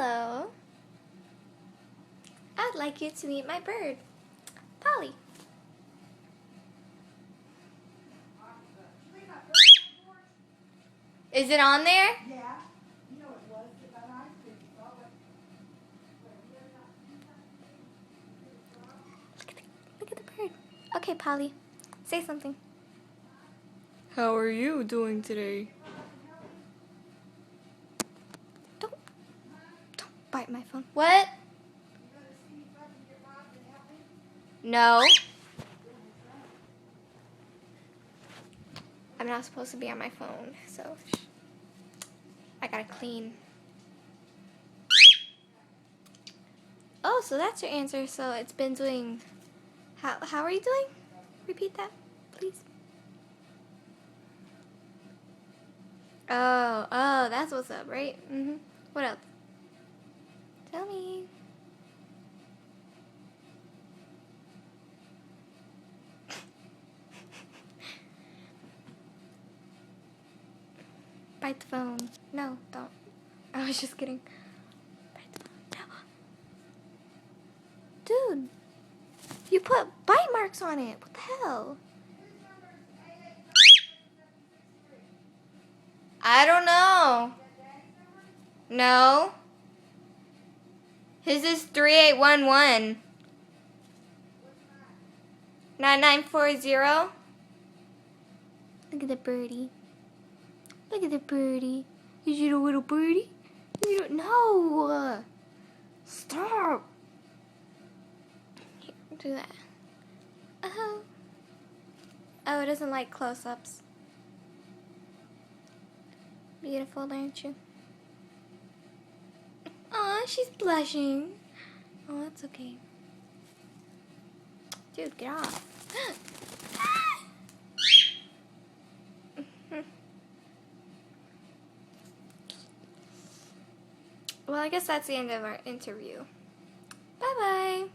Hello. I'd like you to meet my bird, Polly. Is it on there? Yeah. You know it was, but I couldn't. Look at the bird. Okay, Polly. Say something. How are you doing today? Don't bite my phone. What? No. I'm not supposed to be on my phone, so I gotta clean. Oh, so that's your answer. So it's been doing. How are you doing? Repeat that, please. Oh, that's what's up, right? What else? Tell me. Bite the phone. No, don't. I was just kidding. Bite the phone. No. Dude, you put bite marks on it. What the hell? I don't know. No. His is 3811. 9940. Look at the birdie. Look at the birdie. Is it a little birdie? No. Stop. Here, do that. Oh, it doesn't like close-ups. Beautiful, aren't you? Aw, she's blushing. Oh, that's okay. Dude, get off. Well, I guess that's the end of our interview. Bye-bye.